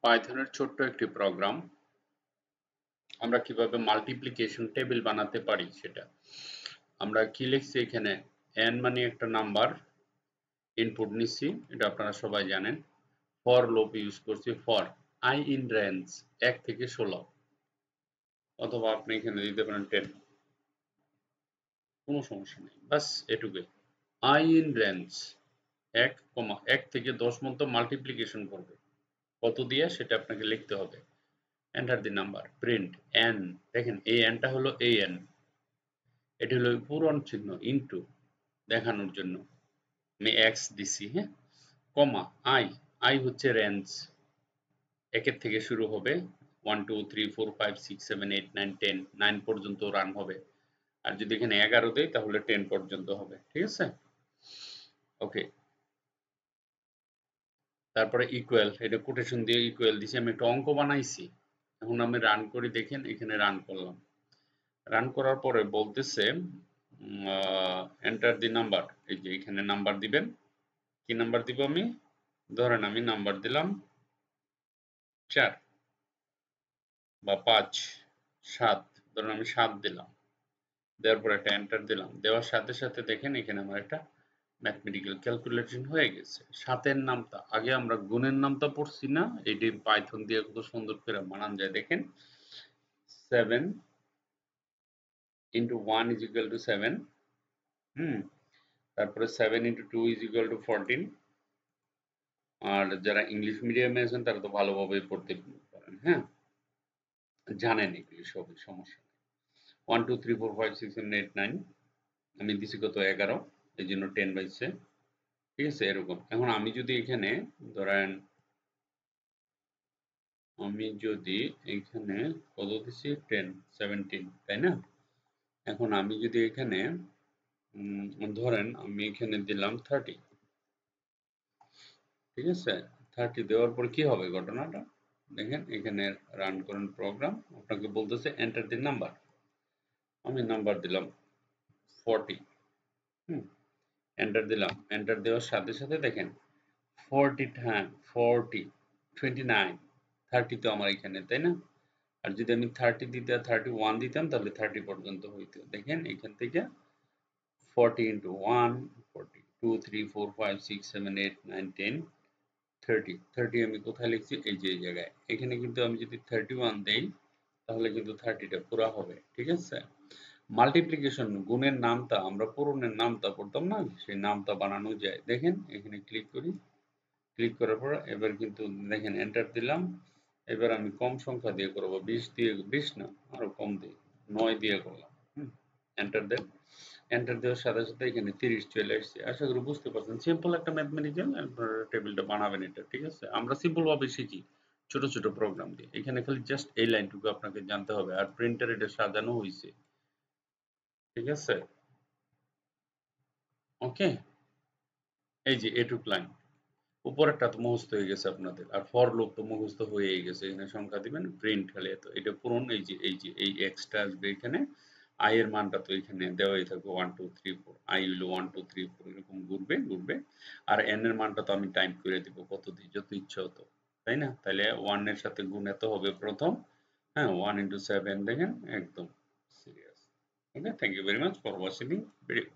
পাইথনের ছোট্ট একটি প্রোগ্রাম আমরা কিভাবে মাল্টিপ্লিকেশন টেবিল বানাতে পারি সেটা। আমরা কি লিখছি এখানে, n মানে একটা নাম্বার ইনপুট নিচ্ছি, এটা আপনারা সবাই জানেন। ফর লুপ ইউজ করছি, ফর i ইন রেঞ্জ 1 থেকে 16, অথবা আপনি এখানে দিতে পারেন 10, কোনো সমস্যা নেই, বাস এটুকুই। i ইন রেঞ্জ 1 থেকে 10 পর্যন্ত মাল্টিপ্লিকেশন করবে, কত দিয়ে সেটা আপনাকে লিখতে হবে। Enter the number, print n, দেখেন এই nটা হলো এই n, এটি হলো পূরণ চিহ্ন ইনটু দেখানোর জন্য আমি x দিছি, হ্যাঁ, কমা i হচ্ছে রেঞ্জ, 1 থেকে শুরু হবে 1 2 3 4 5 6 7 8 9 10, 9 পর্যন্ত রান হবে। আর যদি এখানে 11 দেই তাহলে 10 পর্যন্ত হবে, ঠিক আছে। ওকে, তারপরে ইকুয়াল, এটা কোটেশন দিয়ে ইকুয়াল দিছি, আমি একটা অঙ্ক বানাইছি। এখন আমি রান করি, দেখেন এখানে রান করলাম। রান করার পরে বলতেছে এন্টার দি নাম্বার, এই যে এখানে নাম্বার দিবেন। কি নাম্বার দিব আমি? ধরেন আমি নাম্বার দিলাম 4 বা 5 7, ধরেন আমি 7 দিলাম। দেওয়ার পর একটা এন্টার দিলাম, দেওয়ার সাথে সাথে দেখেন এখানে আমার একটা ম্যাথমেটিক্যাল ক্যালকুলেশন হয়ে গেছে। 7 এর নামটা আগে আমরা গুণের নামটা পড়ছি না, এটি পাইথন দিয়ে কত সুন্দর করে বানান যায় দেখেন। 7 into 1 is equal to 7, তারপরে 7 into 2 is equal to 14। আর যারা ইংলিশ মিডিয়ামে আছেন তারা তো ভালোভাবেই পড়তে পারেন, হ্যাঁ, জানেন এগুলি সবই, সমস্যা নেই। 1 2 3 4 5 6 7 8 9, আমি দিছি কত 11, এই জন্য 10 বাইছে, ঠিক আছে। এরকম এখন আমি যদি এখানে ধরেন আমি যদি এখানে কত দিছি 10 17, তাই না। এখন আমি যদি এখানে ধরেন আমি এখানে দিলাম 30, ঠিক আছে। 30 দেওয়ার পর কি হবে ঘটনাটা দেখেন, এখানে রান করেন প্রোগ্রাম, আপনাকে বলতেছে এন্টার দি নাম্বার, আমি নাম্বার দিলাম 40, এন্টার দিলাম। এন্টার দেওয়ার সাথে সাথে দেখেন 40 টাইম 40 29 30 তো আমার এখানে, তাই না। আর যদি আমি 30 দিতে 31 দিতাম তাহলে 30 পর্যন্ত হইতো। দেখেন এখান থেকে 40 into 1 40 2 3 4 5 6 7 8 9 10 30 30 আমি কোথায় লিখছি, এই যে এই জায়গায়। এখানে কিন্তু আমি যদি 31 দেই তাহলে কিন্তু 30টা পুরা হবে, ঠিক আছে। মাল্টিপ্লিকেশন গুণের নামটা আমরা পূরণের নামটা পড়তাম না, সেই নামটা বানানো যায়। দেখেন এখানে ক্লিক করি, ক্লিক করার পর এবার কিন্তু দেখেন এন্টার দিলাম। এবার আমি কম সংখ্যা দিয়ে করবো, 20 দিয়ে, 20 না আরো কম দিই, 9 দিয়ে করলাম, এন্টার দেন। এন্টার দেওয়ার সাথে সাথে এখানে 30 চলে আসছে। আশা করি বুঝতে পারছেন, সিম্পল একটা ম্যাথমেটিক্যাল টেবিলটা বানাবেন এটা, ঠিক আছে। আমরা সিম্পল ভাবে শিখি ছোট ছোট প্রোগ্রাম দিয়ে। এখানে খালি জাস্ট এই লাইনটুকু আপনাকে জানতে হবে, আর প্রিন্টার এটা সাজানো হয়েছে, ঠিক আছে। ওকে, এই যে এটুক লাইন, উপরেরটা তো মুখস্থ হয়ে গেছে আপনাদের, আর ফর লুপ তো মুখস্থ হয়েই গেছে। এখানে সংখ্যা দিবেন, প্রিন্ট খালি এত, এটা পূরণ। এই এক্সটা আসবে এখানে, আই এর মানটা তো এখানে দেওয়াই থাকবে 1 2 3 4, আই হলো 1 2 3 4 এরকম ঘুরবে ঘুরবে। আর এন এর মানটা তো আমি টাইপ করে দিব কত দিই, যত ইচ্ছা হতো, তাই না। তাহলে 1 এর সাথে গুণ এত হবে প্রথম, হ্যাঁ, 1 into 7, দেখেন একদম সিরিয়াস। Okay, thank you very much for watching video.